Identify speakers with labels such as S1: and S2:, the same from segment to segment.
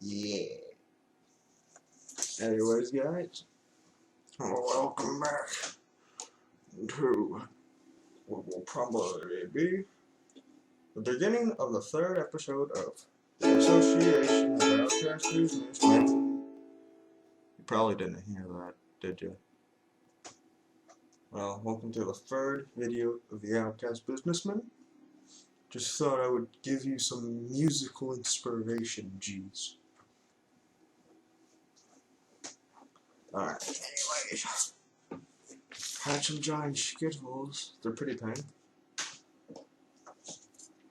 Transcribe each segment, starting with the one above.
S1: Yeah. Anyways, guys, welcome back to what will probably be the beginning of the third episode of the Association of Outcast Businessmen. You probably didn't hear that, did you? Well, welcome to the third video of the Outcast Businessmen. Just thought I would give you some musical inspiration, geez. Alright, anyways. Had some giant Skittles. They're pretty plain.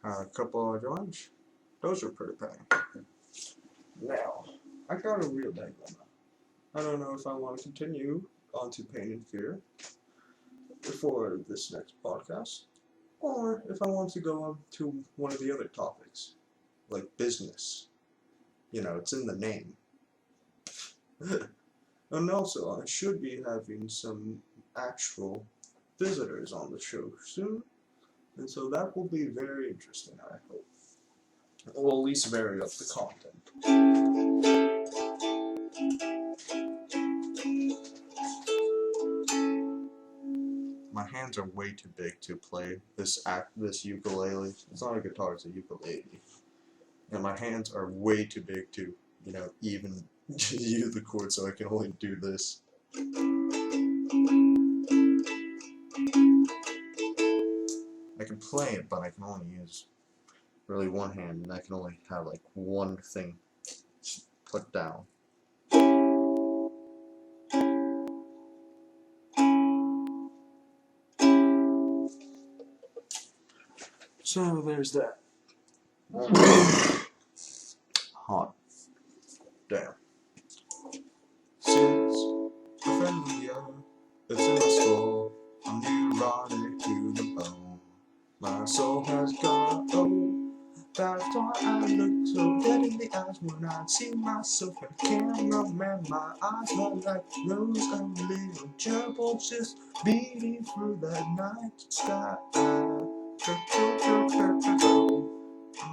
S1: Had a couple of joints. Those are pretty plain. Now, I got a real dilemma. I don't know if I want to continue on to Pain and Fear before this next podcast, or if I want to go on to one of the other topics, like business. You know, it's in the name. And also, I should be having some actual visitors on the show soon, and so that will be very interesting, I hope. Or at least vary up the content. My hands are way too big to play this ukulele. It's not a guitar, it's a ukulele. And my hands are way too big to, you know, even use the chord, so I can only do this. I can play it, but I can only use really one hand, and I can only have like one thing put down. So there's that. Hot. Damn. Since familiar, it's in my soul. I'm neurotic to the bone. My soul has got old. That's why I look so dead in the eyes when I see myself in camera. Man, my eyes are like those of little gerbils just beating through the night sky.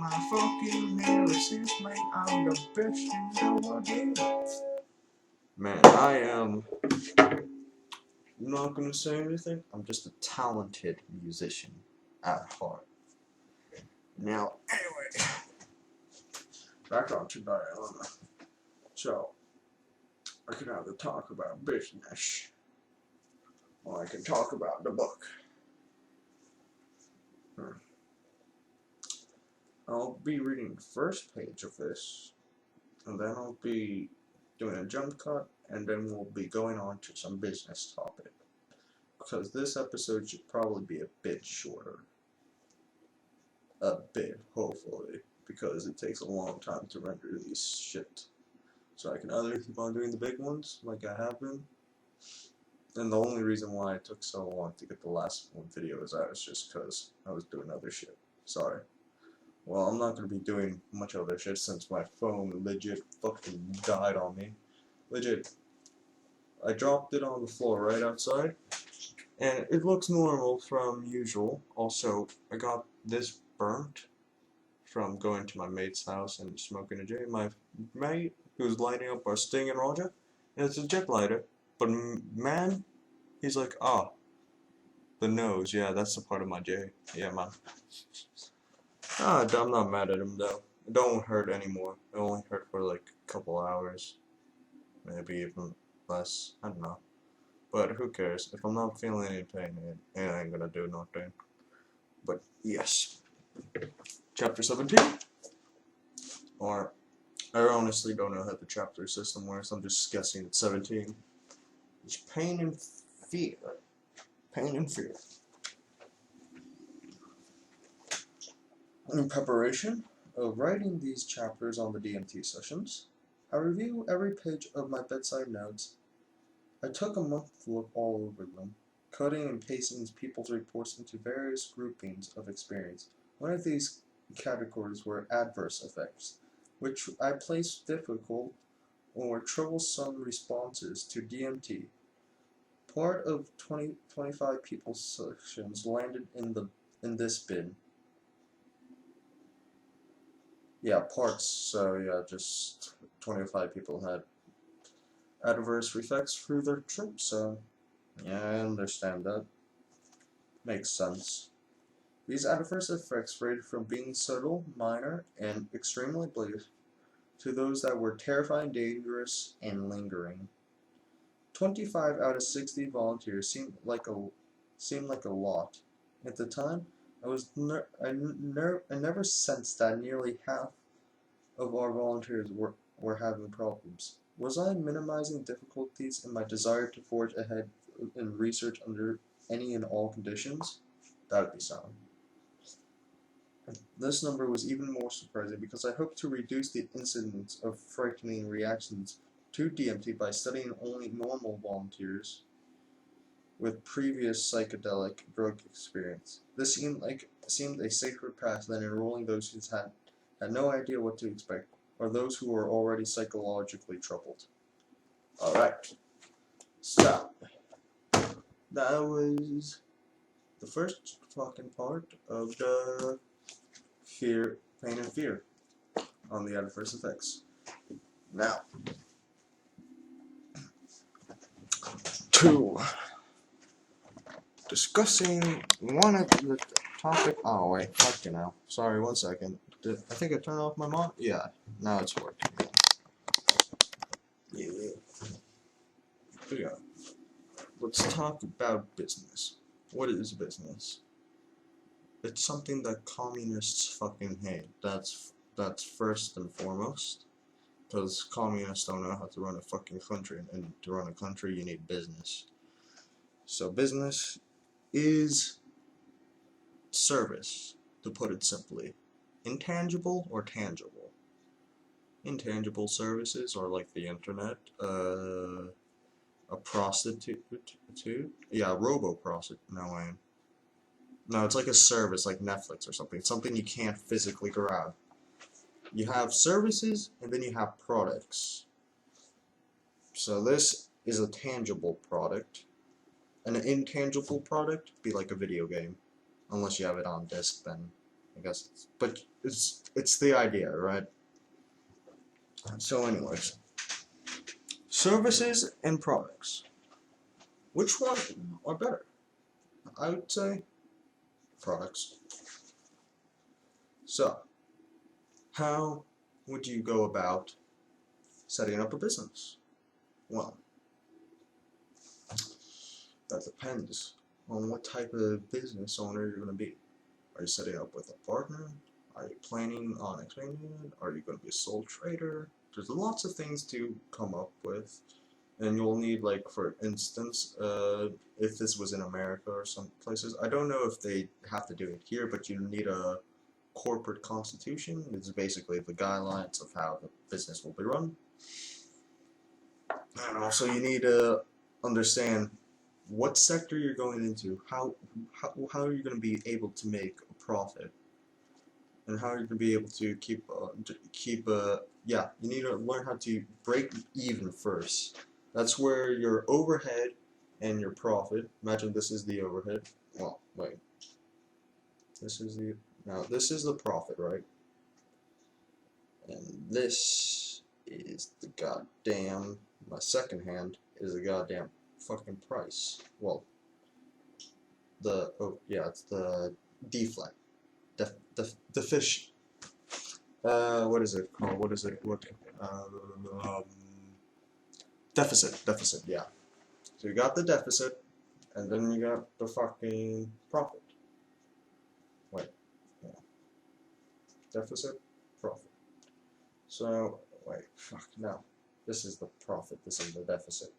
S1: My fucking lyricist, man, I'm the best you know again. Man, I am not gonna say anything. I'm just a talented musician at heart. Now, anyway, back on to dilemma. So, I can either talk about business, or I can talk about the book. I'll be reading the first page of this, and then I'll be doing a jump cut, and then we'll be going on to some business topic. Because this episode should probably be a bit shorter. A bit, hopefully, because it takes a long time to render these shit. So I can either keep on doing the big ones, like I have been, and the only reason why it took so long to get the last one video is just because I was doing other shit. Sorry. Well, I'm not going to be doing much other shit since my phone legit fucking died on me. Legit. I dropped it on the floor right outside, and it looks normal from usual. Also, I got this burnt from going to my mate's house and smoking a J. My mate, who's lighting up our Sting and Roger, and it's a jet lighter, but man, he's like, the nose, yeah, that's the part of my J. Yeah, man. I'm not mad at him, though. It don't hurt anymore. It only hurt for like a couple hours. Maybe even less. I don't know. But who cares? If I'm not feeling any pain, it ain't gonna do nothing. But yes. Chapter 17. Or, I honestly don't know how the chapter system works. I'm just guessing it's 17. It's Pain and Fear. Pain and Fear. In preparation of writing these chapters on the DMT sessions, I review every page of my bedside notes. I took a month to look all over them, cutting and pasting people's reports into various groupings of experience. One of these categories were adverse effects, which I placed difficult or troublesome responses to DMT. Part of 25 people's sections landed in this bin. Yeah, parts, so yeah, just 25 people had adverse effects through their trip, so yeah, I understand that. Makes sense. These adverse effects ranged from being subtle, minor, and extremely brief to those that were terrifying, dangerous, and lingering. 25 out of 60 volunteers seemed like a lot. At the time, I never sensed that nearly half of our volunteers were having problems. Was I minimizing difficulties in my desire to forge ahead in research under any and all conditions? That would be sound. This number was even more surprising because I hoped to reduce the incidence of frightening reactions to DMT by studying only normal volunteers with previous psychedelic drug experience. This seemed a safer path than enrolling those who had no idea what to expect, or those who were already psychologically troubled. Alright, so that was the first fucking part of the pain and fear on the adverse effects. Now, to discussing one of the topic. Oh wait, fuck you now. Sorry, 1 second. I think I turned off my mod. Yeah, now it's working. Yeah. Yeah. Let's talk about business. What is business? It's something that communists fucking hate. That's first and foremost. Because communists don't know how to run a fucking country, and to run a country you need business. So business is service, to put it simply. Intangible or tangible? Intangible services are like the internet, a prostitute, yeah, robo-prostitute, no, it's like a service like Netflix or something. It's something you can't physically grab. You have services, and then you have products. So this is a tangible product. An intangible product would be like a video game. Unless you have it on disc, then I guess but it's the idea, right? So anyways, services and products. Which one are better? I would say products. So, how would you go about setting up a business? Well, that depends on what type of business owner you're going to be. Are you setting up with a partner? Are you planning on expanding it? Are you going to be a sole trader? There's lots of things to come up with. And you'll need, like, for instance, if this was in America or some places, I don't know if they have to do it here, but you need a corporate constitution. It's basically the guidelines of how the business will be run. And also you need to understand what sector you're going into, how are you going to be able to make a profit, and how are you going to be able to yeah, you need to learn how to break even first. That's where your overhead and your profit, imagine this is the overhead, well, wait, this is the profit, right? And this is the goddamn, my second hand is the goddamn fucking price. Well, it's the deflect. The fish. What is it called? Deficit, yeah. So you got the deficit, and then you got the fucking profit. Wait, yeah. Deficit, profit. So, wait, fuck, no. This is the profit, this is the deficit.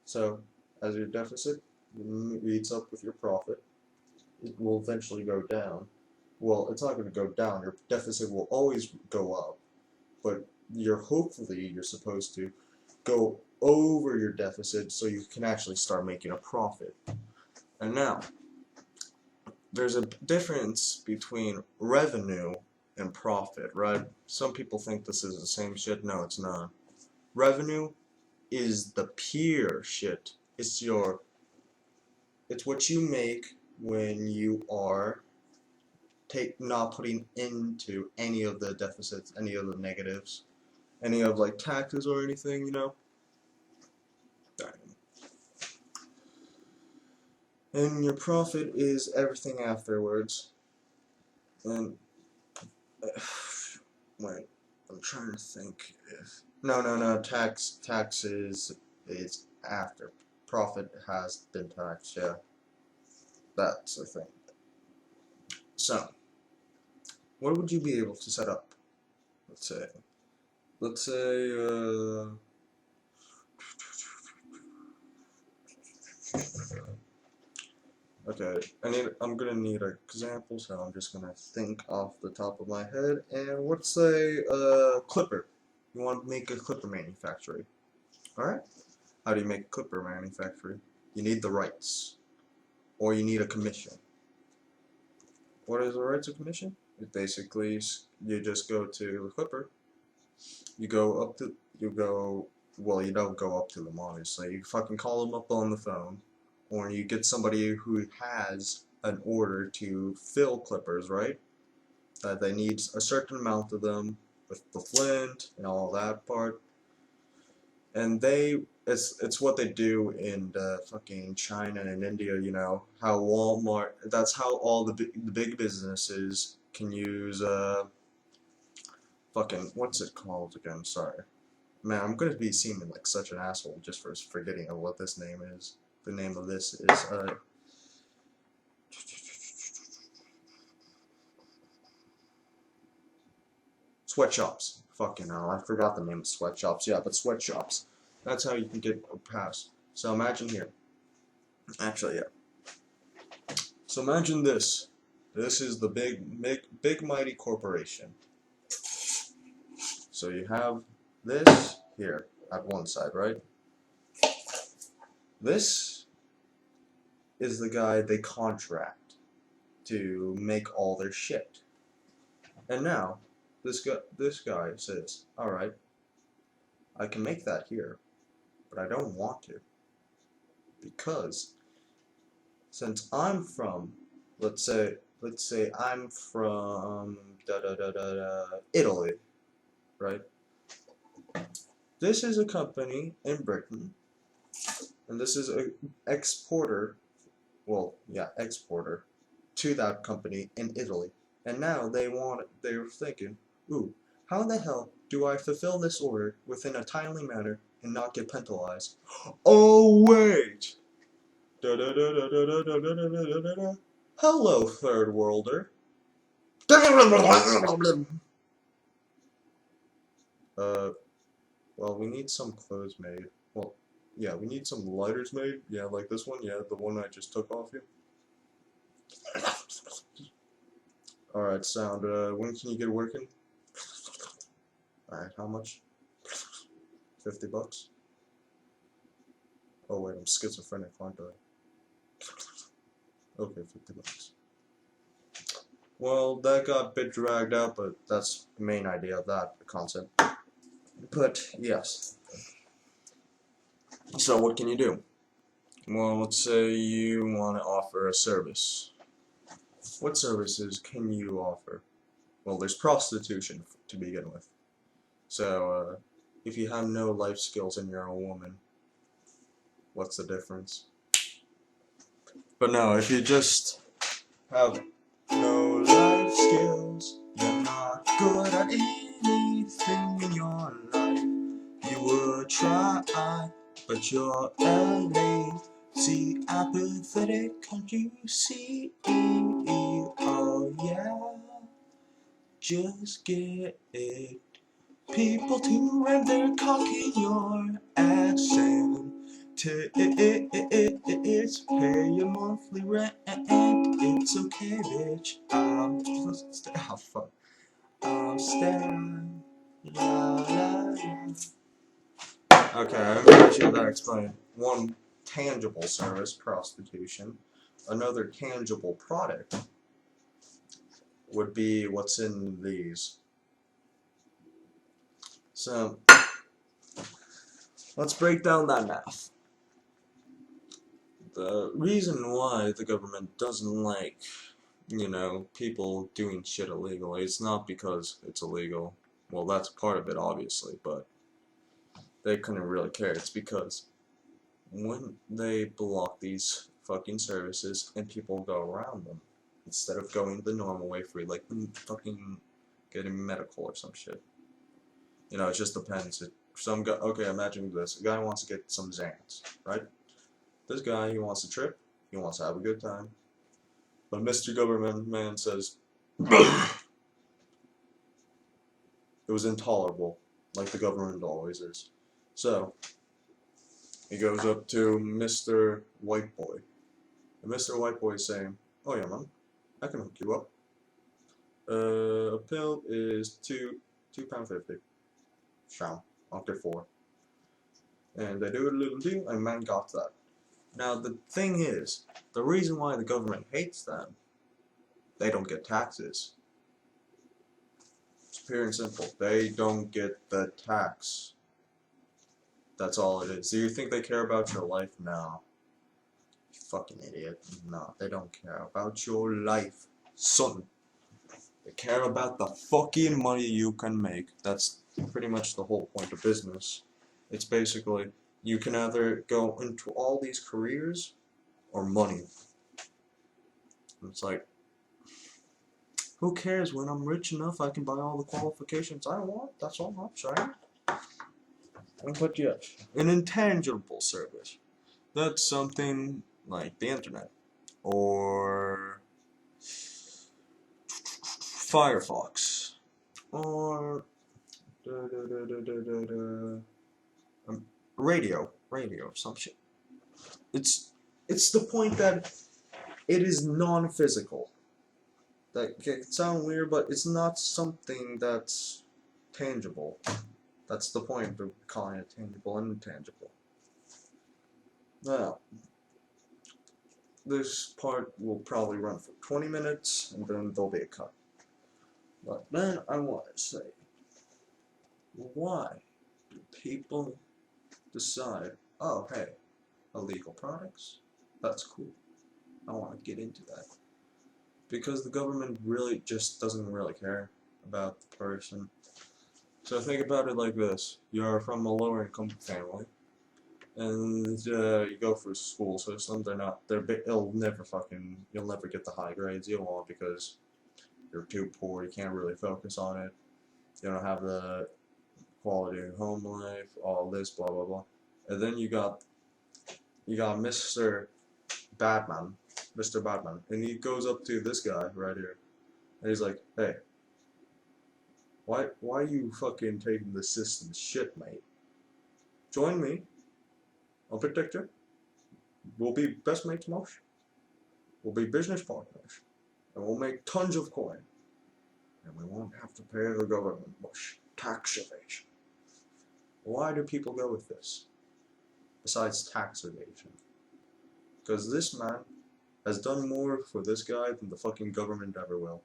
S1: So, as your deficit meets up with your profit, it will eventually go down. Well, it's not going to go down, your deficit will always go up, but hopefully you're supposed to go over your deficit so you can actually start making a profit. And now, there's a difference between revenue and profit, right? Some people think this is the same shit. No, it's not. Revenue is the pure shit. It's what you make when you are not putting into any of the deficits, any of the negatives. any of like taxes or anything, you know. And your profit is everything afterwards. And wait, I'm trying to think if no, taxes is after profit has been taxed. Yeah, that's the thing. So, what would you be able to set up? Let's say, okay, I'm gonna need an example, so I'm just gonna think off the top of my head, and let's say, clipper. You want to make a clipper manufactory, alright? How do you make a clipper manufactory? You need the rights, or you need a commission. What is the rights of commission? It basically, you just go to the clipper, you don't go up to them, obviously. You fucking call them up on the phone, or you get somebody who has an order to fill clippers, right? That they need a certain amount of them with the flint and all that part. And it's what they do in fucking China and India, you know, how Walmart, that's how all the big businesses can use, fucking, what's it called again, sorry. Man, I'm gonna be seeming like such an asshole just for forgetting of what this name is. The name of this is, sweatshops. Fucking hell, I forgot the name of sweatshops. Yeah, but sweatshops. That's how you can get a pass. So imagine here. Actually, yeah. So imagine this. This is the big mighty corporation. So you have this here at one side, right? This is the guy they contract to make all their shit. And now, this guy says, alright, I can make that here, but I don't want to. Because, since I'm from, let's say I'm from, Italy, right? This is a company in Britain, and this is an exporter, exporter to that company in Italy. And now they're thinking, ooh, how the hell do I fulfill this order within a timely manner and not get penalized? Oh wait! Hello, third worlder. Well, we need some clothes made. Well, yeah, we need some lighters made. Yeah, like this one. Yeah, the one I just took off you. Alright, sound. When can you get working? Alright, how much? $50? Oh wait, I'm schizophrenic, aren't I? Okay, $50. Well, that got a bit dragged out, but that's the main idea of that concept. But, yes. So what can you do? Well, let's say you want to offer a service. What services can you offer? Well, there's prostitution to begin with. So, if you have no life skills and you're a woman, what's the difference? But no, if you just have no life skills, you're not good at anything in your life. You would try, but you're lazy, apathetic, can't you see? Oh yeah, just get it. People to rent their cock in your ass and it's pay your monthly rent. It's okay, bitch. I'm staring. La, la, la. Okay, I'm gonna let that explain. One tangible service, prostitution. Another tangible product would be what's in these. So, let's break down that math. The reason why the government doesn't like, people doing shit illegally, it's not because it's illegal. Well, that's part of it, obviously, but they couldn't really care. It's because when they block these fucking services and people go around them, instead of going the normal way free, like fucking getting medical or some shit. You know, it just depends. Some guy, okay, imagine this. A guy wants to get some Xans, right? This guy, he wants a trip, he wants to have a good time. But Mr. Government Man says, it was intolerable, like the government always is. So, he goes up to Mr. White Boy. And Mr. White Boy is saying, oh yeah, man, I can hook you up. A pill is £2.50. Sham, after 4. And they do a little deal, and man got that. Now, the thing is, the reason why the government hates them, they don't get taxes. It's pure and simple. They don't get the tax. That's all it is. Do you think they care about your life? No. You fucking idiot. No, they don't care about your life. Son. They care about the fucking money you can make. That's pretty much the whole point of business. It's basically, you can either go into all these careers or money. It's like, who cares? When I'm rich enough, I can buy all the qualifications I want. That's all I'm saying. But yeah, an intangible service. That's something like the internet or Firefox or radio, some shit. It's the point that it is non-physical. That can sound weird, but it's not something that's tangible. That's the point of calling it tangible and intangible. Now, this part will probably run for 20 minutes, and then there'll be a cut. But then I want to say, why do people decide, oh hey, illegal products? That's cool. I want to get into that. Because the government really just doesn't really care about the person. So think about it like this. You're from a lower income family, and you go through school system. You'll never get the high grades you want because you're too poor, you can't really focus on it. You don't have the quality of home life, all this, blah blah blah. And then you got Mr. Batman, and he goes up to this guy right here, and he's like, hey, why are you fucking taking the system's shit, mate? Join me. I'll protect you. We'll be best mates most. We'll be business partners. And we'll make tons of coin. And we won't have to pay the government much. Tax evasion. Why do people go with this? Besides tax evasion. Because this man has done more for this guy than the fucking government ever will.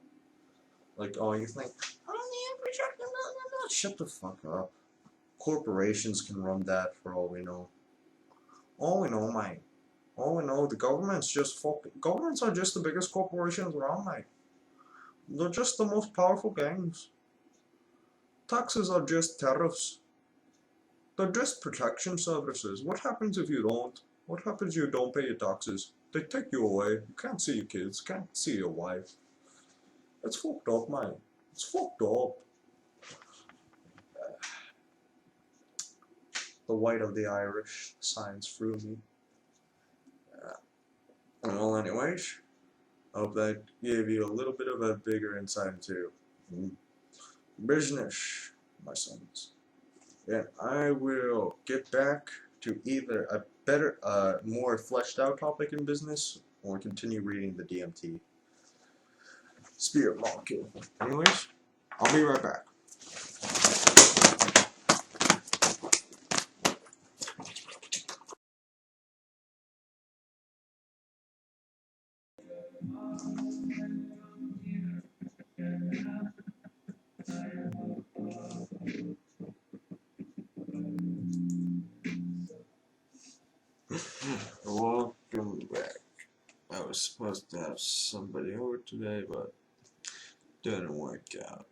S1: Like, oh, you think, oh, no, shut the fuck up. Corporations can run that for all we know. All we know, mate. All we know, the governments are just the biggest corporations around, mate. They're just the most powerful gangs. Taxes are just tariffs. They're just protection services. What happens if you don't? What happens if you don't pay your taxes? They take you away. You can't see your kids. Can't see your wife. It's fucked up, man. It's fucked up. The white of the Irish shines through me. Well, anyways, I hope that gave you a little bit of a bigger insight into business, my sons. And I will get back to either a better, more fleshed out topic in business, or continue reading the DMT Spirit Molecule. Anyways, I'll be right back. Welcome back. I was supposed to have somebody over today, but didn't work out.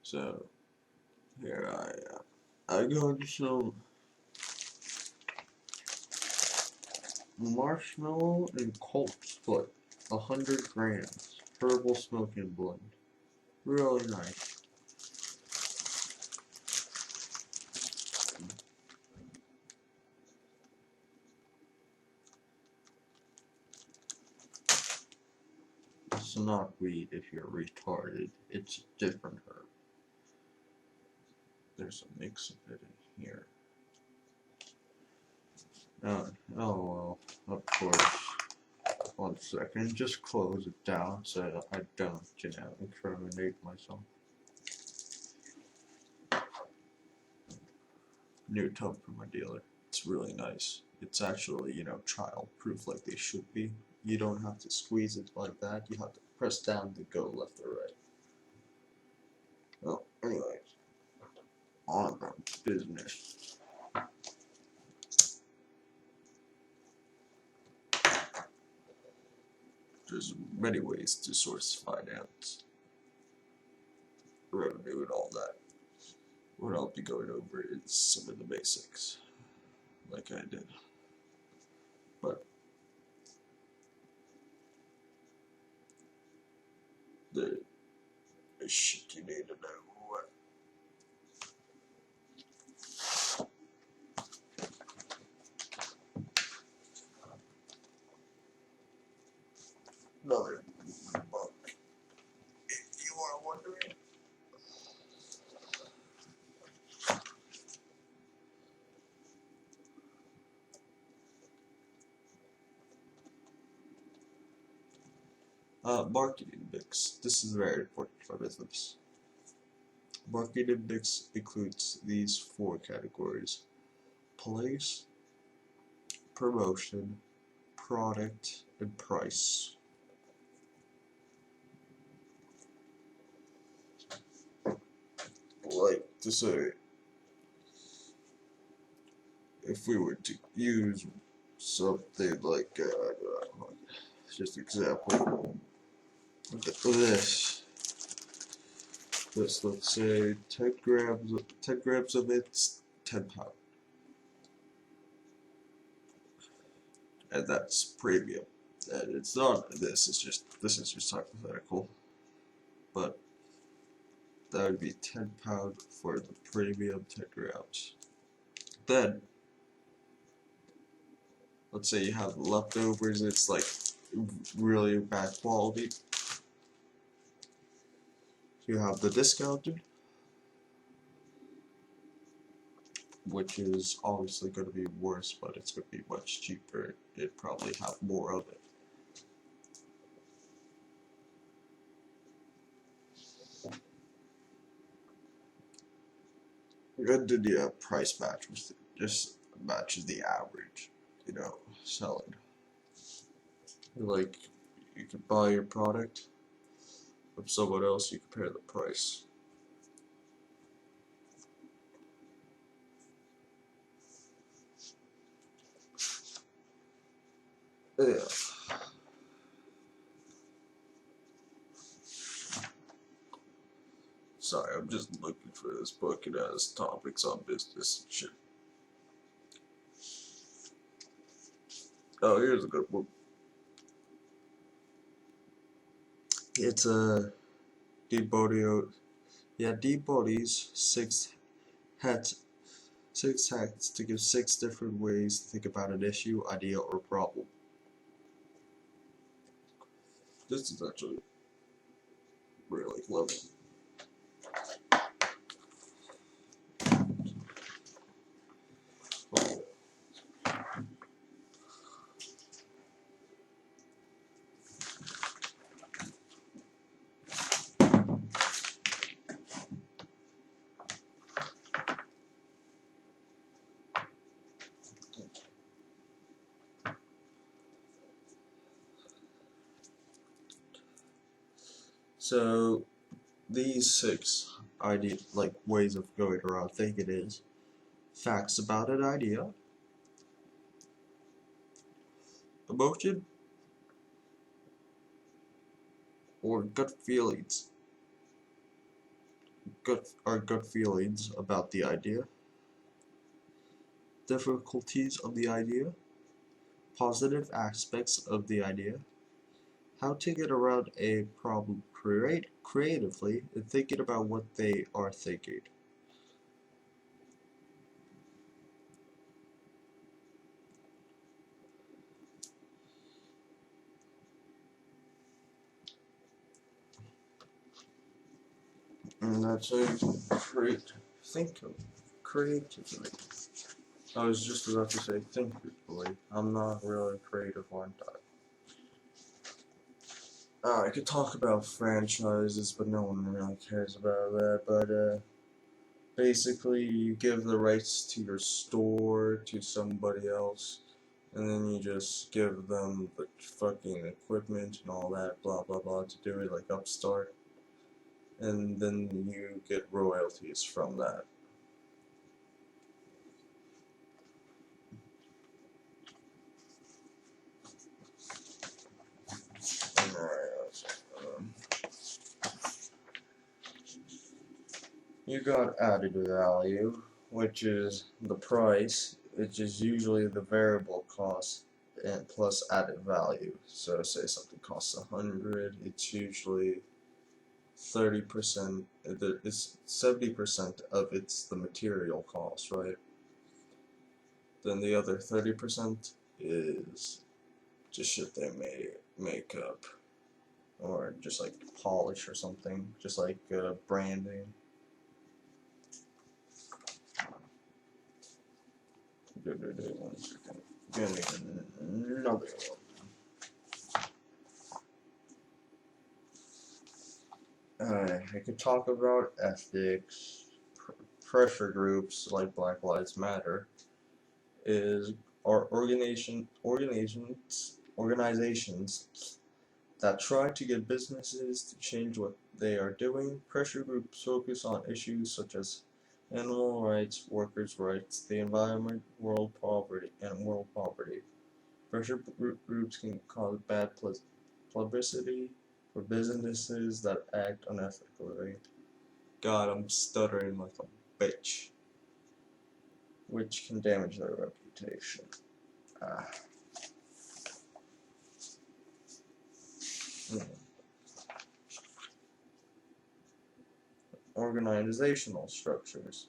S1: So, Here I got some marshmallow and Colt split, 100 grams, herbal smoking blend. Really nice. It's not weed if you're retarded. It's a different herb. There's a mix of it in here. Oh well, of course. 1 second, just close it down so I don't, incriminate myself. New tub from my dealer. It's really nice. It's actually, child proof like they should be. You don't have to squeeze it like that. You have to press down to go left or right. Well, anyways, on about business. There's many ways to source finance, revenue, and all that. What I'll be going over is some of the basics, like I did. But the shit you need to know. Another book, if you are wondering. Marketing mix. This is very important for business. Marketing mix includes these 4 categories: place, promotion, product, and price. Like to say, if we were to use something like, just example, this, let's say 10 grams of it's £10, and that's premium. And it's not this is just hypothetical, but that would be £10 for the premium 10 grams. Then, let's say you have leftovers, it's like really bad quality. You have the discounted, which is obviously going to be worse, but it's going to be much cheaper. It'd probably have more of it. And then you have price match, which just matches the average, selling. Like, you could buy your product from someone else, you compare the price. Yeah. Sorry, I'm just looking for this book. It has topics on business and shit. Oh, here's a good book. It's a Debody's 6 hacks to give 6 different ways to think about an issue, idea, or problem. This is actually really lovely. So these 6 ways of going around thinking is facts about an idea, emotion, or gut feelings.
S2: our gut feelings about the idea, difficulties of the idea, positive aspects of the idea, how to get around a problem creatively, and thinking about what they are thinking.
S1: And that's how you think creatively. I was just about to say think creatively. I'm not really creative one time. I could talk about franchises, but no one really cares about that. But basically, you give the rights to your store to somebody else, and then you just give them the fucking equipment and all that, blah blah blah, to do it like Upstart, and then you get royalties from that. You got added value, which is the price, which is usually the variable cost, and plus added value. So say something costs 100, it's usually 30%, it's 70% of it's the material cost, right? Then the other 30% is just shit they make up, or just like polish or something, just like branding. One second. Another one. I could talk about ethics, pressure groups like Black Lives Matter, are organizations that try to get businesses to change what they are doing. Pressure groups focus on issues such as animal rights, workers' rights, the environment, world poverty. Pressure groups can cause bad publicity for businesses that act unethically. God, I'm stuttering like a bitch. Which can damage their reputation. Organizational structures.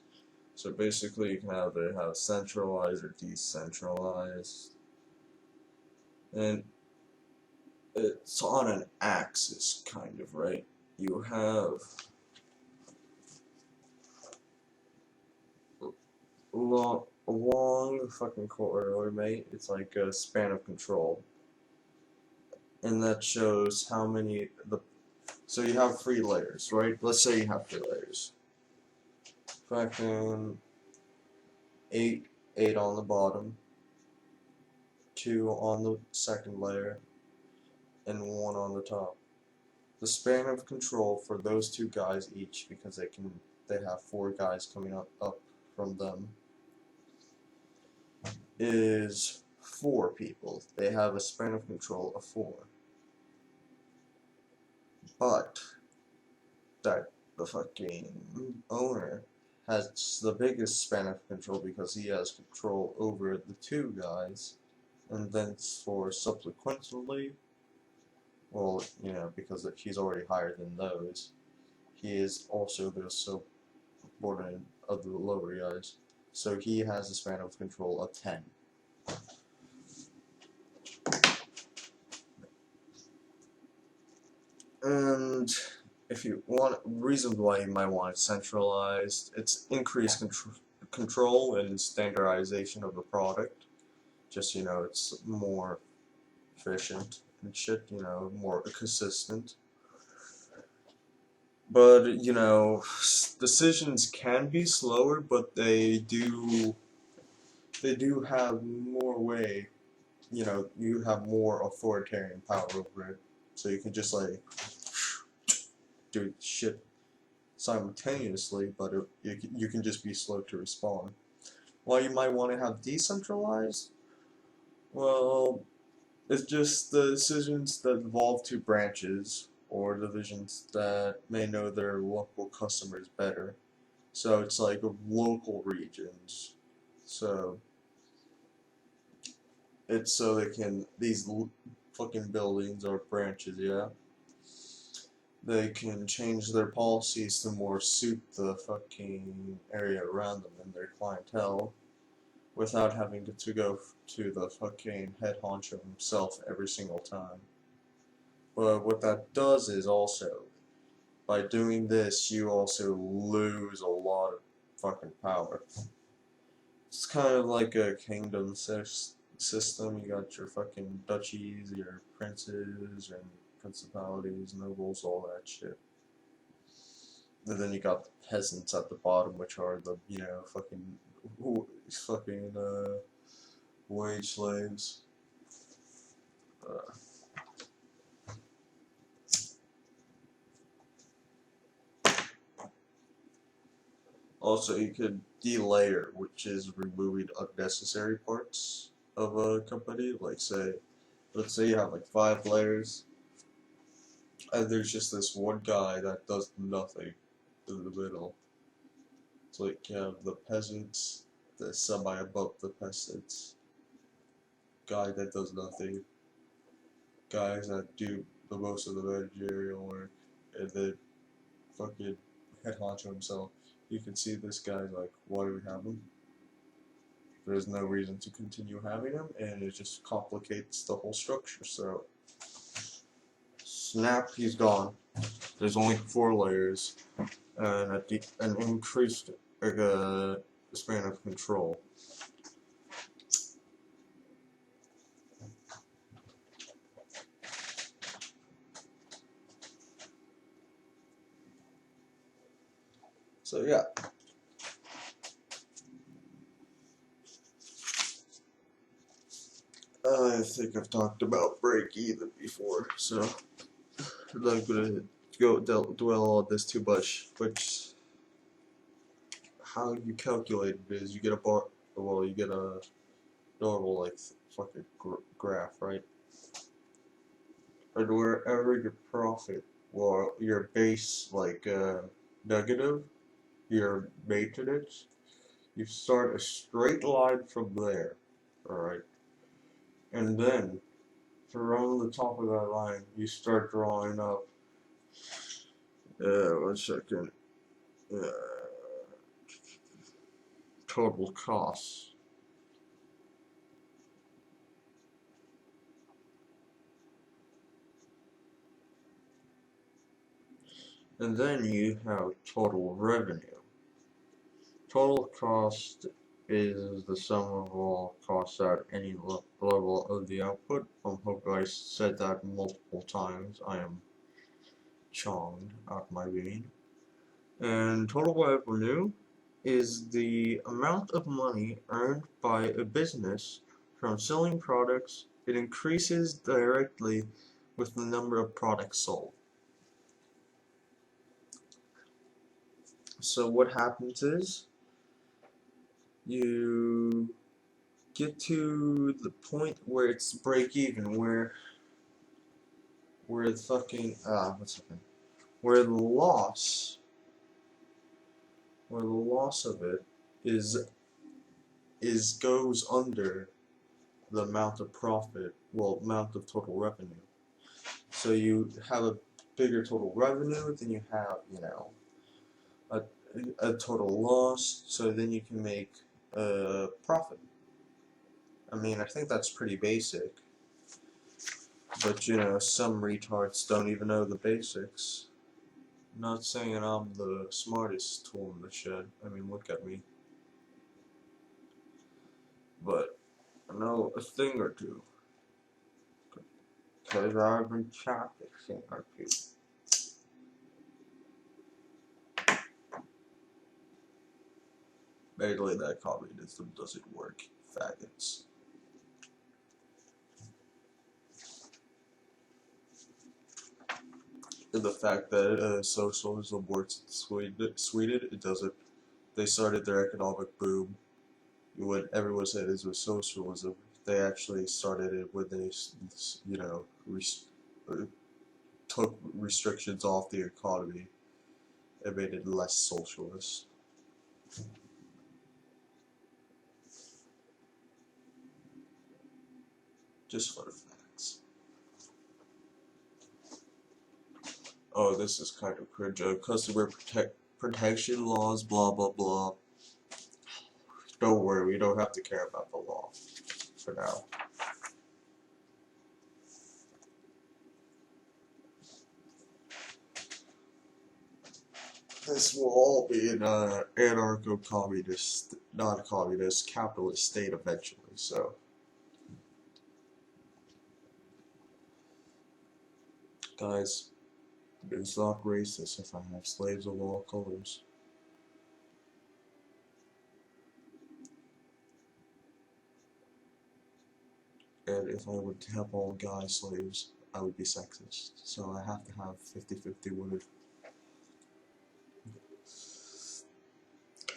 S1: So basically, you can either have centralized or decentralized, and it's on an axis, kind of, right? You have along the fucking corridor, mate. It's like a span of control, and that shows how many So you have 3 layers, right? Let's say you have 3 layers. Fucking 8 on the bottom, 2 on the second layer, and 1 on the top. The span of control for those 2 guys each, because they have 4 guys coming up from them, is 4 people. They have a span of control of 4. But that the fucking owner has the biggest span of control because he has control over the 2 guys, and then for subsequently, well, you know, because he's already higher than those, he is also the subordinate of the lower guys. So he has a span of control of 10. And if you want, reason why you might want it centralized, it's increased control and standardization of the product. Just, you know, it's more efficient and shit, you know, more consistent. But, you know, decisions can be slower, but they do have more way, you know, you have more authoritarian power over it. So you can just, like, do shit simultaneously, but you can just be slow to respond. While you might want to have decentralized, well, it's just the decisions that involve 2 branches, or divisions that may know their local customers better. So it's like local regions. So it's so they can, these fucking buildings or branches, yeah, they can change their policies to more suit the fucking area around them and their clientele without having to go to the fucking head honcho himself every single time. But what that does is also, by doing this, you also lose a lot of fucking power. It's kind of like a kingdom system. You got your fucking duchies, your princes, and principalities, nobles, all that shit. And then you got the peasants at the bottom, which are the, fucking wage slaves. Uh, Also, you could delayer, which is removing unnecessary parts of a company. Like, let's say you have like 5 layers, and there's just this one guy that does nothing in the middle. It's like you have the peasants, the semi above the peasants, guy that does nothing, guys that do the most of the managerial work, and then fucking head honcho himself. You can see this guy's like, why do we have him? There's no reason to continue having him, and it just complicates the whole structure. So, snap, he's gone. There's only 4 layers, and an increased span of control. So yeah. I think I've talked about break even before, so I'm not gonna dwell on this too much. Which, how you calculate it is you get you get a normal like fucking graph, right? And wherever your profit, well, your base negative, your maintenance, you start a straight line from there, alright? And then, from the top of that line, you start drawing up, 1 second, uh, total costs. And then you have total revenue. Total cost is the sum of all costs at any level of the output. I hope I said that multiple times. I am chonged out my bean. And total revenue is the amount of money earned by a business from selling products. It increases directly with the number of products sold. So what happens is you get to the point where it's break even, where the fucking where the loss of it is goes under the amount of profit, amount of total revenue. So you have a bigger total revenue, then you have, a total loss, so then you can make a profit. I mean, I think that's pretty basic, but some retards don't even know the basics. I'm not saying I'm the smartest tool in the shed. I mean, look at me. But I know a thing or two. Because I've been practicing a few. Basically, that communism doesn't work, faggots. And the fact that socialism works in Sweden, it doesn't. They started their economic boom when everyone said it was socialism. They actually started it when they,
S2: took restrictions off the economy and made it less socialist. Just for the facts. Oh, this is kind of cringe. Customer protection laws, blah blah blah. Don't worry, we don't have to care about the law for now. This will all be an anarcho-communist, non-communist, capitalist state eventually, so. Guys, it's not racist if I have slaves of all colors. And if I would have all guy slaves, I would be sexist. So I have to have 50-50 women.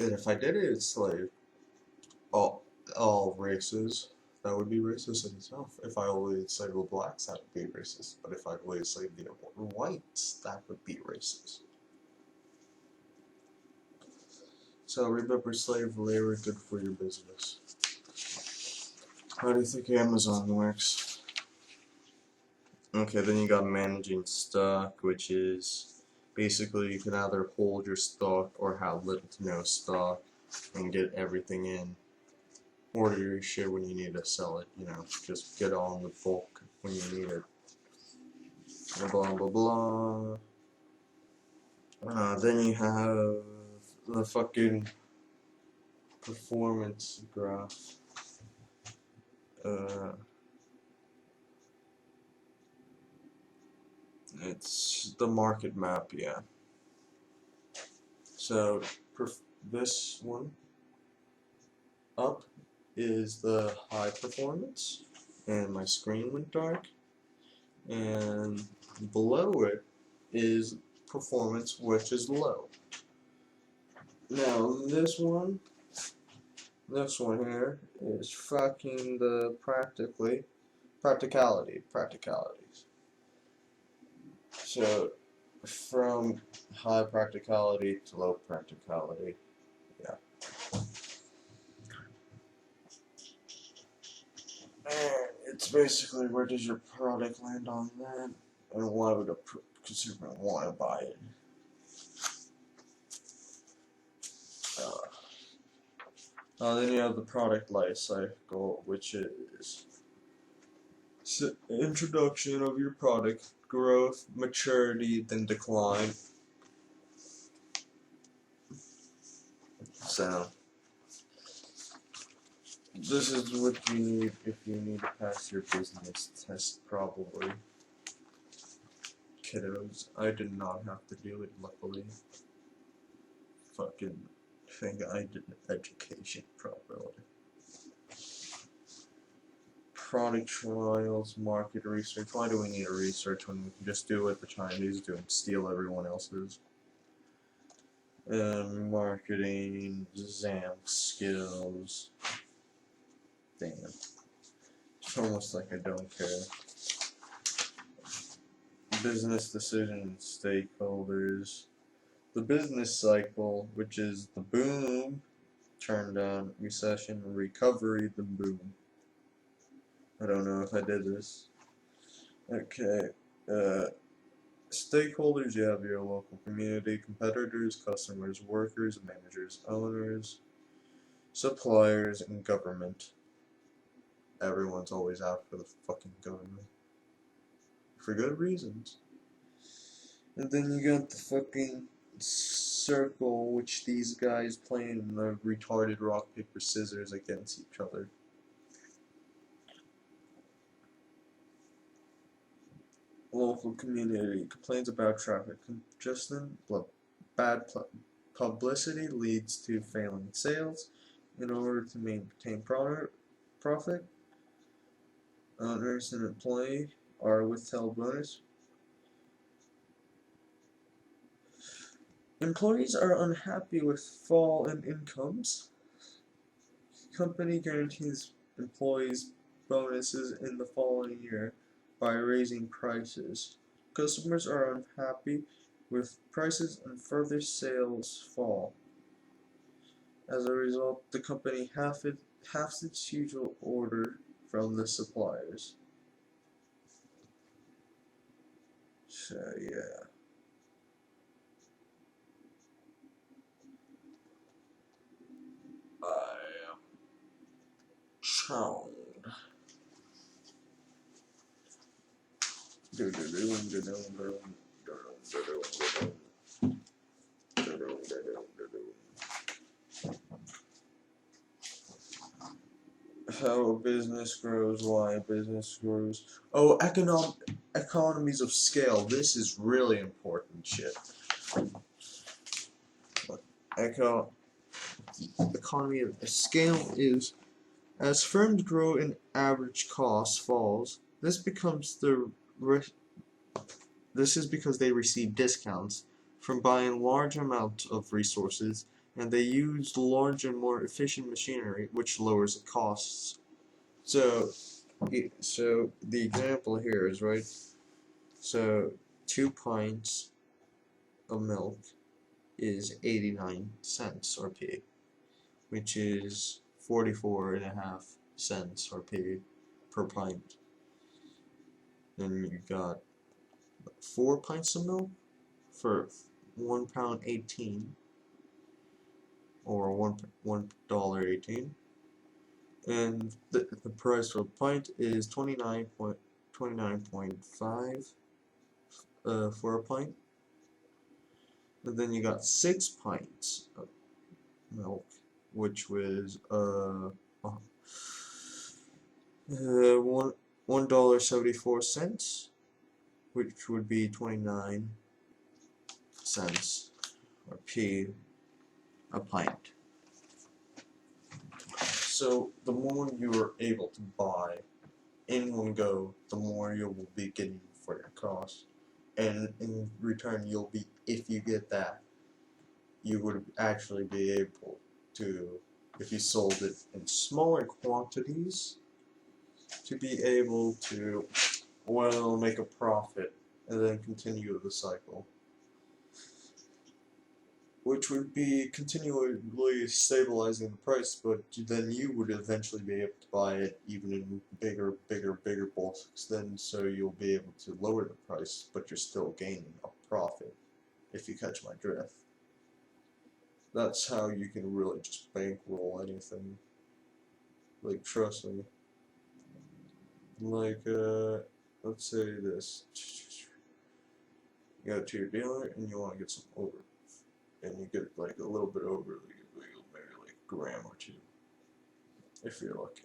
S2: And if I did enslave all races, that would be racist in itself. If I only enslaved the blacks, that would be racist. But if I only enslaved the whites, that would be racist. So remember, slave labor, good for your business. How do you think Amazon works? Okay, then you got managing stock, which is basically you can either hold your stock or have little to no stock and get everything in. Order your shit when you need to sell it, you know, just get on the bulk when you need it. Blah blah blah. Then you have the fucking performance graph. It's the market map, yeah. So this one up is the high performance, and my screen went dark, and below it is performance, which is low. Now this one here is fucking the practicalities. So from high practicality to low practicality, yeah. And it's basically where does your product land on that, and why would a consumer want to buy it? Then you have the product life cycle, which is introduction of your product, growth, maturity, then decline. So this is what you need if you need to pass your business test, probably. Kiddos, I did not have to do it, luckily. Fucking think I did education properly. Product trials, market research. Why do we need a research when we can just do what the Chinese do and steal everyone else's? Marketing, exam skills. Damn. It's almost like I don't care. Business decisions, stakeholders. The business cycle, which is the boom, turn down, recession, recovery, the boom. I don't know if I did this. Okay. Stakeholders, you have your local community, competitors, customers, workers, managers, owners, suppliers, and government. Everyone's always out for the fucking government. For good reasons. And then you got the fucking circle, which these guys play in the retarded rock, paper, scissors against each other. Local community complains about traffic congestion. Bad publicity leads to failing sales. In order to maintain profit, owners and employee are withheld bonus. Employees are unhappy with fall in incomes. Company guarantees employees bonuses in the following year by raising prices.
S1: Customers are unhappy with prices and further sales fall. As a result, the company halves its usual order from the suppliers. So yeah. I am sound. How a business grows, why a business grows. Oh, economies of scale. This is really important shit. Eco economy of scale is as firms grow and average cost falls. This is because they receive discounts from buying large amounts of resources, and they use large and more efficient machinery, which lowers the costs. So the example here is right. So 2 pints of milk is 89 cents or p, which is 44.5 cents or p per pint. Then you got 4 pints of milk for £1.18 or $1.18, and the price for a pint is 29.5 for a pint. And then you got 6 pints of milk, which was $1.74, which would be 29 cents or p a pint. So the more you are able to buy in one go, the more you will be getting for your cost, and in return you'll be, if you get that, you would actually be able to, if you sold it in smaller quantities, to be able to, well, make a profit and then continue the cycle, which would be continually stabilizing the price, but then you would eventually be able to buy it even in bigger bulks, then so you'll be able to lower the price, but you're still gaining a profit, if you catch my drift. That's how you can really just bankroll anything. Like, trust me. Like, let's say this. You go to your dealer and you want to get some over. And you get like a little bit over, maybe like a gram or two, if you're lucky.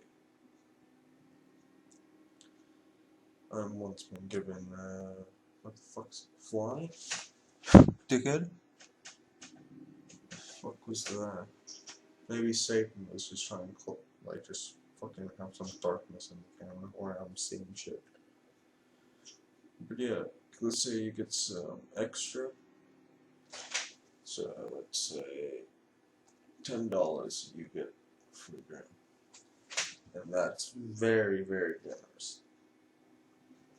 S1: I'm once been given, what the fuck's it? Fly? Dickhead? Fuck was that? Maybe Satan was just trying to, like, just fucking have some darkness in the camera, or I'm seeing shit. But yeah, let's say you get some extra. So let's say $10 you get for a gram. And that's very, very generous.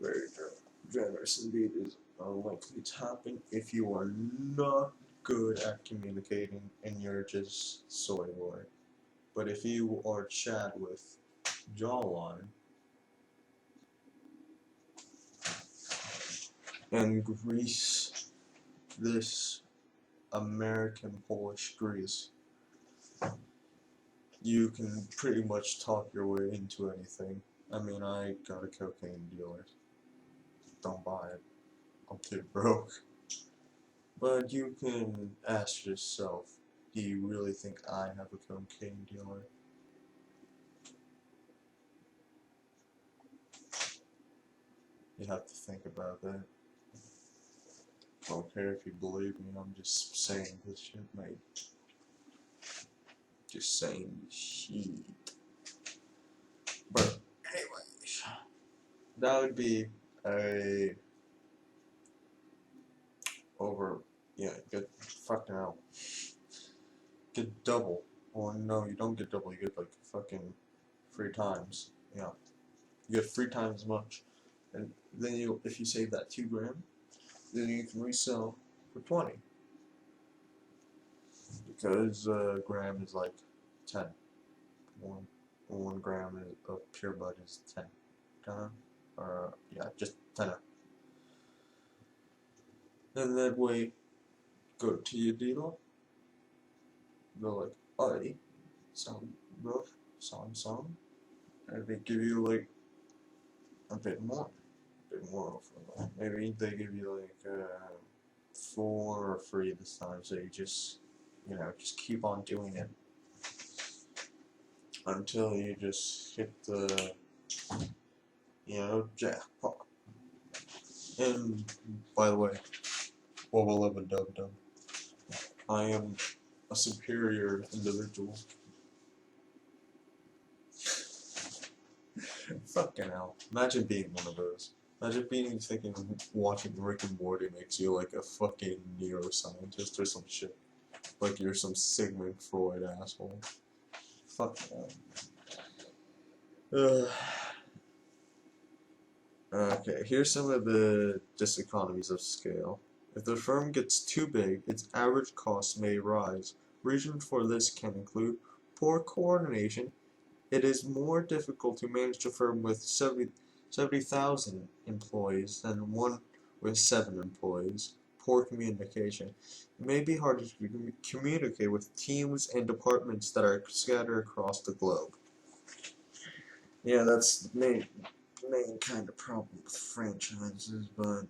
S1: Very generous indeed. Is unlikely to happen if you are not good at communicating and you're just soy boy. But if you are Chad with jawline and grease this American Polish grease, you can pretty much talk your way into anything. I mean, I got a cocaine dealer. Don't buy it. I'm too broke. But you can ask yourself, do you really think I have a cocaine dealer? You have to think about that. I don't care if you believe me, I'm just saying this shit, mate. Just saying this shit. But anyways, that would be a get fucking out. Get double. Well, no, you don't get double, you get like fucking 3 times. Yeah. You get 3 times as much. And then if you save that 2 gram,
S2: then you can resell for 20. Because a gram is like 10. One gram of pure bud is 10. Or, yeah, just 10. And then we go to your dealer. They're like, alright, sound rough, sound. And they give you like a bit more. Maybe they give you like 4 or 3 this time, so you just keep on doing it until you just hit the jackpot. And by the way, Wubba Dub Dub, I am a superior individual. Fucking hell. Imagine being one of those. Imagine thinking watching Rick and Morty makes you like a fucking neuroscientist or some shit. Like you're some Sigmund Freud asshole. Fucking hell. Okay, here's some of the diseconomies of scale. If the firm gets too big, its average costs may rise. Reasons for this can include poor coordination. It is more difficult to manage a firm with 70,000 employees than one with 7 employees. Poor communication. It may be hard to communicate with teams and departments that are scattered across the globe. Yeah, that's the main kind of problem with franchises, but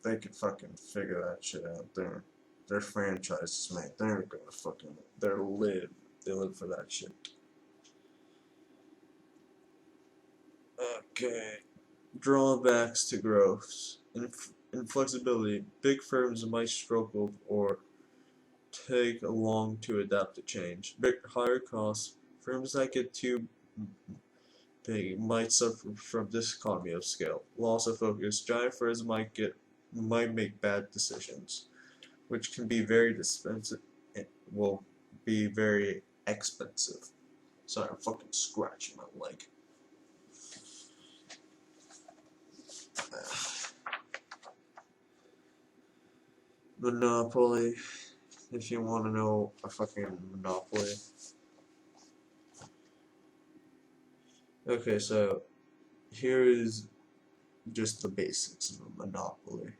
S2: they can fucking figure that shit out there. Their franchises, man, they're gonna fucking, they live for that shit. Okay. Drawbacks to growth. Inflexibility. Big firms might struggle or take long to adapt to change. Higher costs. Firms that get too big might suffer from diseconomy of scale. Loss of focus. Giant firms might make bad decisions, which can be very expensive. Will be very expensive. Sorry, I'm fucking scratching my leg. Monopoly. If you want to know a fucking monopoly. Okay, so here is just the basics of a monopoly.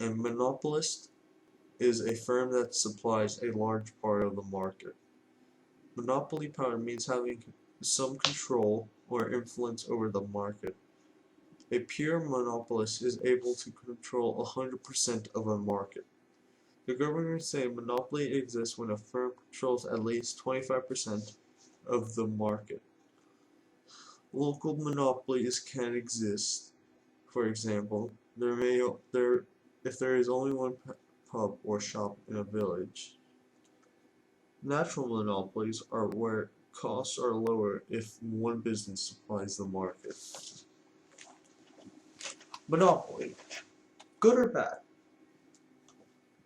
S2: A monopolist is a firm that supplies a large part of the market. Monopoly power means having some control or influence over the market. A pure monopolist is able to control 100% of a market. The governors say monopoly exists when a firm controls at least 25% of the market. Local monopolies can exist. For example, if there is only one pub or shop in a village. Natural monopolies are where costs are lower if one business supplies the market. Monopoly. Good or bad?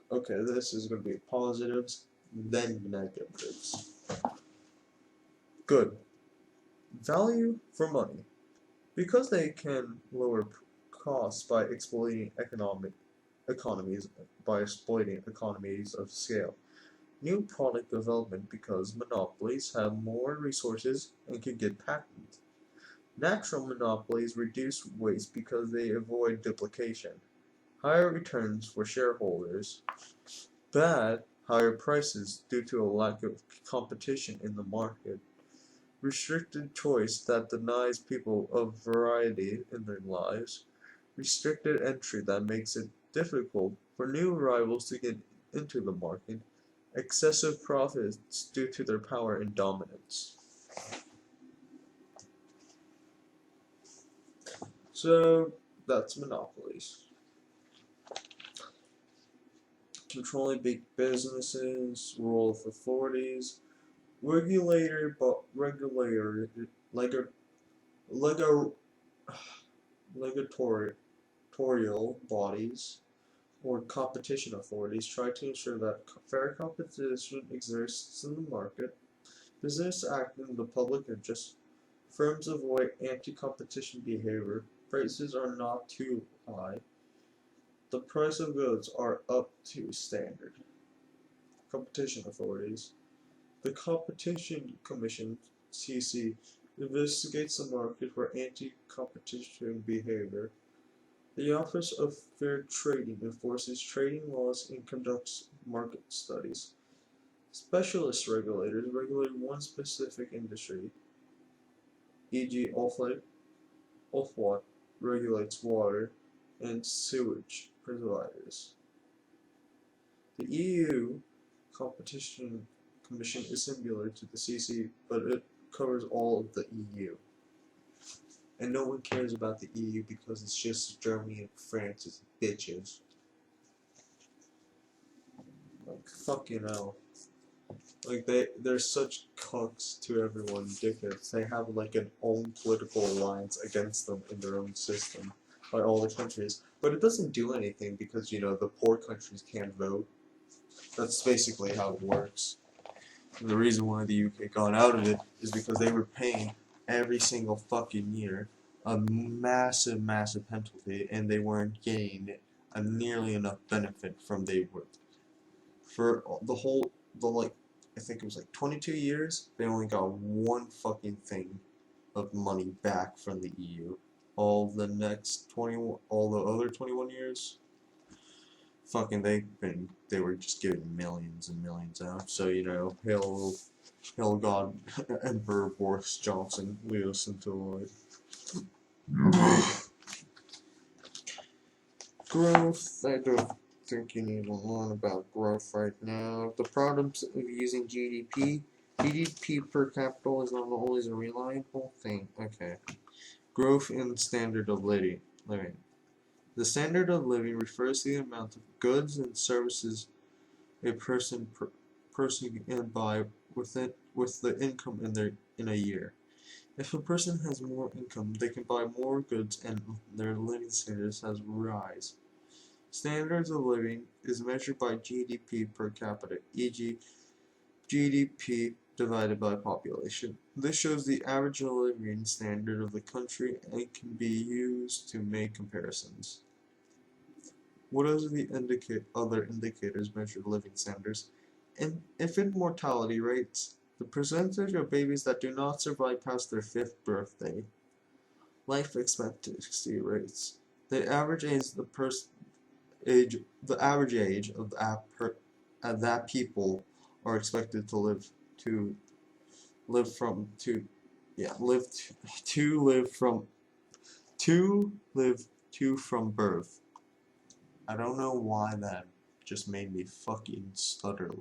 S2: Okay, this is going to be positives, then negatives. Good. Value for money. Because they can lower costs by exploiting economies of scale. New product development because monopolies have more resources and can get patents. Natural monopolies reduce waste because they avoid duplication. Higher returns for shareholders. Bad, higher prices due to a lack of competition in the market. Restricted choice that denies people a variety in their lives. Restricted entry that makes it difficult for new arrivals to get into the market. Excessive profits due to their power and dominance. So, that's monopolies. Controlling big businesses, role of authorities, regulatory bodies or competition authorities try to ensure that fair competition exists in the market. Business act in the public interest. Firms avoid anti-competition behavior. Prices are not too high.
S1: the price of goods are up to standard. Competition authorities. The Competition Commission, CC, investigates the market for anti-competition behavior. The Office of Fair Trading enforces trading laws and conducts market studies. Specialist regulators regulate one specific industry, e.g. Ofwat regulates water and sewage providers. The EU Competition Commission is similar to the CC, but it covers all of the EU. And no one cares about the EU because it's just Germany and France as bitches. Like, fucking hell. Like, they're such cucks to everyone, dickheads. They have, like, an own political alliance against them in their own system by all the countries. But it doesn't do anything because, you know, the poor countries can't vote. That's basically how it works. And the reason why the UK got out of it is because they were paying every single fucking year a massive penalty, and they weren't getting nearly enough benefit from they were. For I think it was like 22 years, they only got one fucking thing of money back from the EU. All the other 21 years, fucking they were just giving millions and millions out. So, you know, hail God, Emperor Boris Johnson, lead us into the light. Growth, I don't think you need to learn about growth right now. The problems of using GDP per capita is not always a reliable thing. Okay. Growth in standard of living. The standard of living refers to the amount of goods and services a person can buy with the income in a year. If a person has more income, they can buy more goods and their living standards has rise. Standards of living is measured by GDP per capita, e.g. GDP divided by population. This shows the average living standard of the country and can be used to make comparisons. What are the other indicators measure living standards? Infant mortality rates, the percentage of babies that do not survive past their 5th birthday. Life expectancy rates, the average age of that people are expected to live from birth. I don't know why that just made me fucking stutter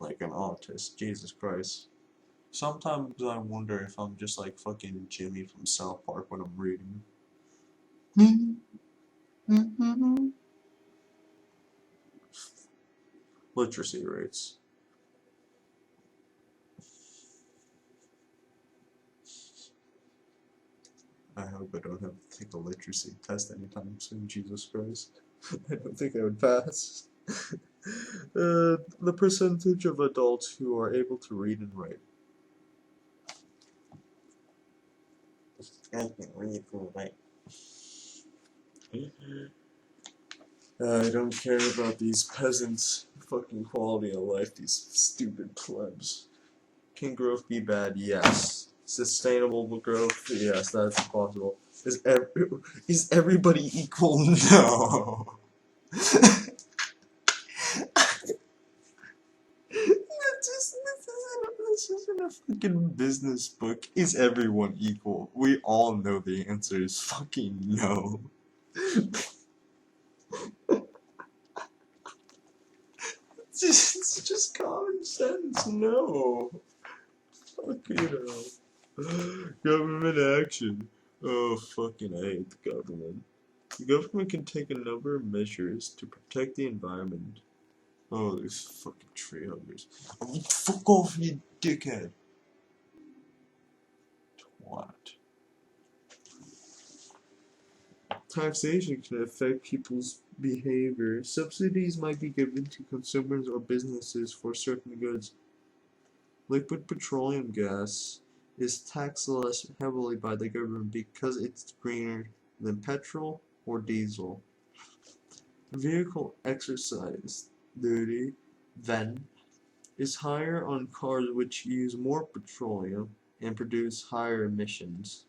S1: like an autist. Jesus Christ. Sometimes I wonder if I'm just like fucking Jimmy from South Park when I'm reading. Literacy rates. I hope I don't have to take a literacy test anytime soon, Jesus Christ. I don't think I would pass. The percentage of adults who are able to read and write. I can read and write. I don't care about these peasants' fucking quality of life, these stupid plebs. Can growth be bad? Yes. Sustainable growth? Yes, that's possible. Is everybody equal? No. This isn't a fucking business book. Is everyone equal? We all know the answer is fucking no. It's just common sense. No. Fuck you know. Government action. Oh, fucking I hate the government. The government can take a number of measures to protect the environment. Oh, these fucking tree huggers. Oh, fuck off, you dickhead. Twat. Taxation can affect people's behavior. Subsidies might be given to consumers or businesses for certain goods. Liquid petroleum gas is taxed less heavily by the government because it's greener than petrol or diesel.
S2: Vehicle exercise duty, then, is higher on cars which use more petroleum and produce higher emissions.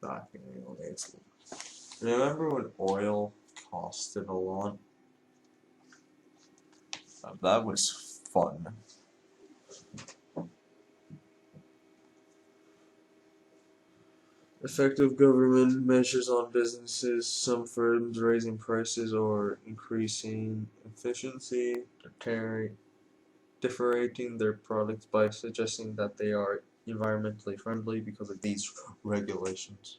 S2: Back in the old days. Remember when oil costed a lot? That was fun. Effective government measures on businesses, some firms raising prices or increasing efficiency, differentiating their products by suggesting that they are environmentally friendly because of these regulations.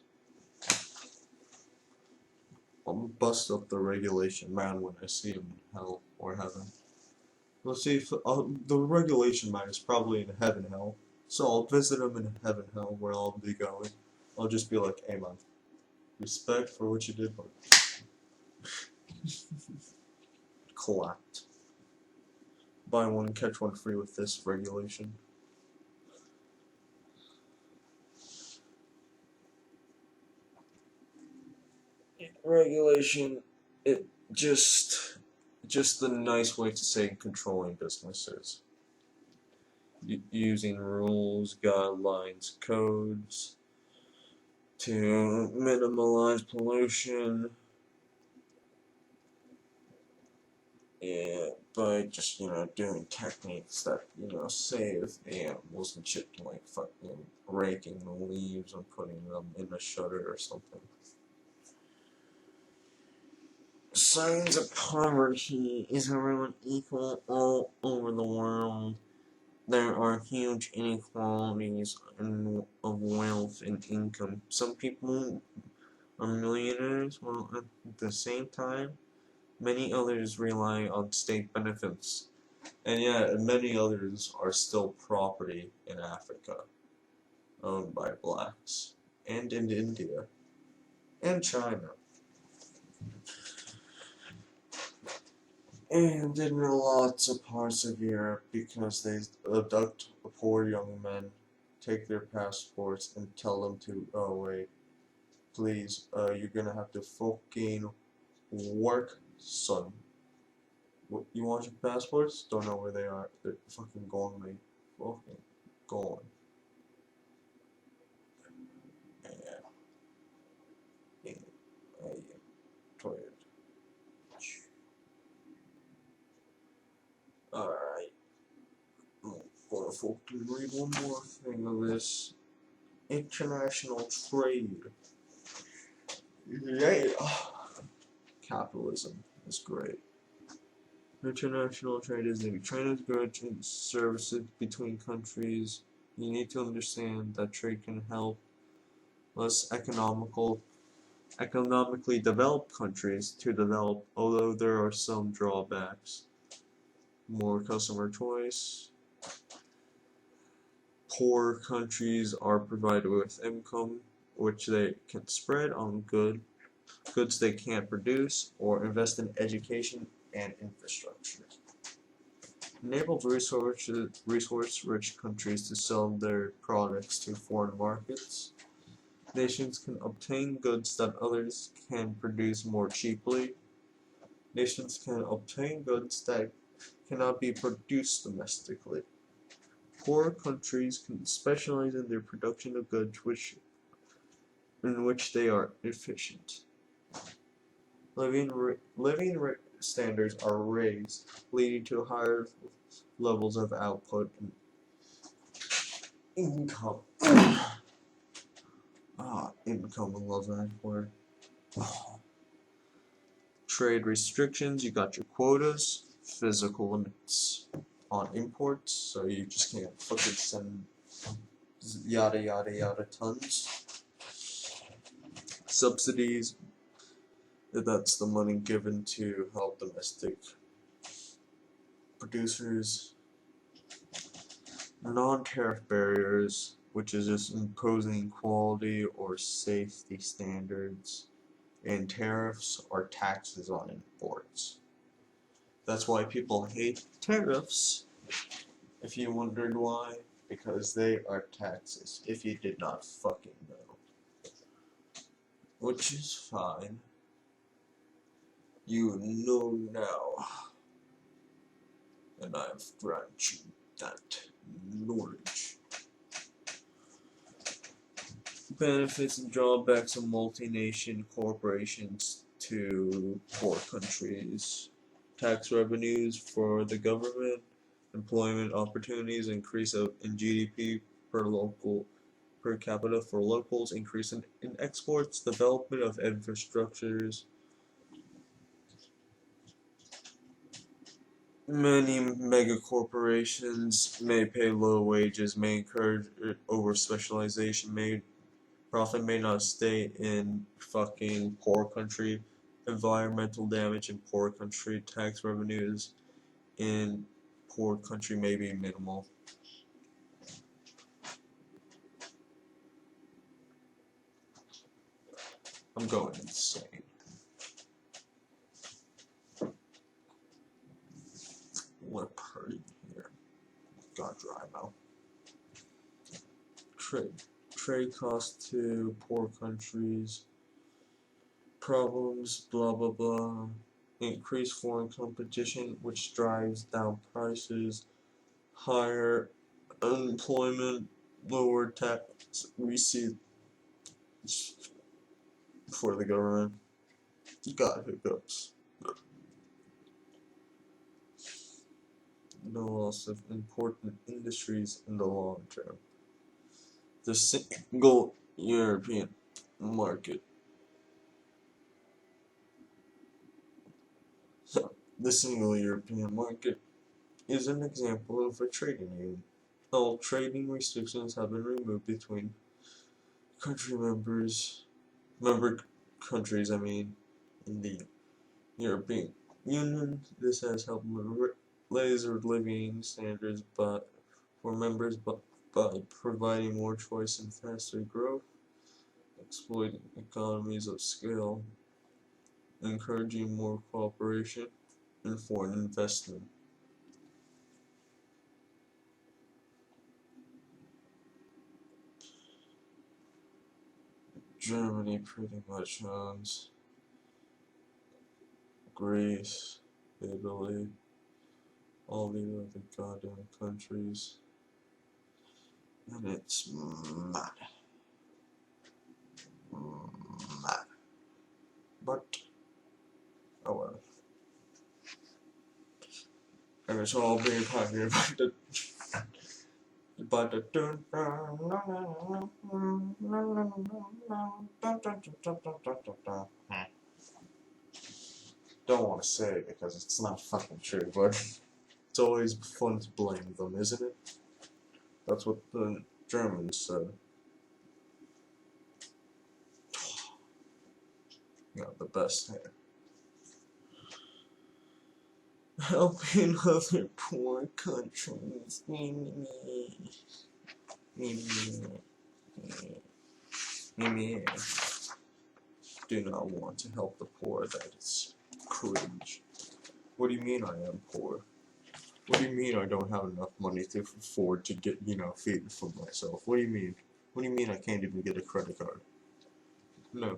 S2: I'll bust up the regulation man when I see him in hell or heaven. Let's see if the regulation man is probably in heaven hell. So I'll visit him in heaven hell where I'll be going. I'll just be like, hey man, respect for what you did, but collect. Buy one, catch one free with this regulation. Regulation, it just a nice way to say controlling businesses. Using rules, guidelines, codes to minimize pollution. Yeah, by just, doing techniques that, save the animals and shit, like fucking raking the leaves and putting them in a shutter or something. Signs of poverty. Is everyone equal all over the world? There are huge inequalities of wealth and income. Some people are millionaires, while at the same time, many others rely on state benefits. And yet, many others are still property in Africa, owned by blacks, and in India, and China. And in lots of parts of Europe, because they abduct poor young men, take their passports, and tell them to, oh wait, please, you're gonna have to fucking work, son. What, you want your passports? Don't know where they are. They're fucking gone, mate. Fucking gone. Yeah. Yeah. Tired. Alright. I'm gonna fucking read one more thing of this. International trade. Yeah. Capitalism is great. International trade is the trade of goods and services between countries. You need to understand that trade can help less economically developed countries to develop, although there are some drawbacks. More customer choice. Poor countries are provided with income which they can spread on goods they can't produce or invest in education and infrastructure. Enables resource-rich countries to sell their products to foreign markets. Nations can obtain goods that others can produce more cheaply. Nations can obtain goods that cannot be produced domestically. Poor countries can specialize in their production of goods in which they are efficient. Living standards are raised, leading to higher levels of output and income. Income, I love that word. Trade restrictions, you got your quotas, physical limits on imports, so you just can't fucking send yada yada yada tons. Subsidies, that's the money given to help domestic producers. Non-tariff barriers, which is just imposing quality or safety standards, and tariffs are taxes on imports. That's why people hate tariffs, if you wondered why, because they are taxes, if you did not fucking know. which is fine. You know now, and I've granted you that knowledge. Benefits and drawbacks of multinational corporations to poor countries. Tax revenues for the government, employment opportunities, increase in GDP per capita for locals, increase in exports, development of infrastructures. Many megacorporations may pay low wages, may encourage over-specialization, profit may not stay in fucking poor country, environmental damage in poor country, tax revenues in poor country may be minimal. I'm going insane. Lip hurting here. Got dry mouth. Trade costs to poor countries. Problems, blah blah blah. Increased foreign competition, which drives down prices. Higher unemployment, lower tax receipts for the government. Got hiccups. No loss of important industries in the long term. The single European market. The single European market is an example of a trading union. All trading restrictions have been removed between member countries, in the European Union. This has helped raise living standards for members by providing more choice and faster growth, exploiting economies of scale, encouraging more cooperation and foreign investment. Germany pretty much owns Greece, Italy, all the other goddamn countries, and it's mad. Mad. But, oh well. And it's all being pioneered by the don't want to say it because it's not fucking true, but it's always fun to blame them, isn't it? That's what the Germans said. Got the best hair. Helping other poor countries. Do not want to help the poor. That is cringe. What do you mean I am poor? What do you mean I don't have enough money to afford to get, food for myself? What do you mean? What do you mean I can't even get a credit card? No.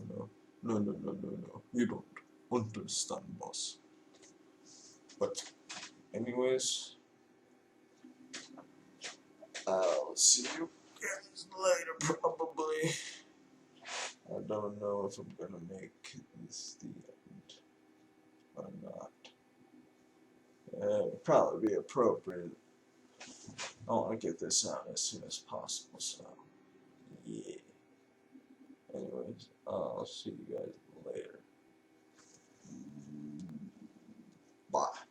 S2: You don't understand, boss. But, anyways, I'll see you guys later, probably. I don't know if I'm gonna make this the end or not. It would probably be appropriate. I want to get this out as soon as possible, so yeah. Anyways, I'll see you guys later. Bye.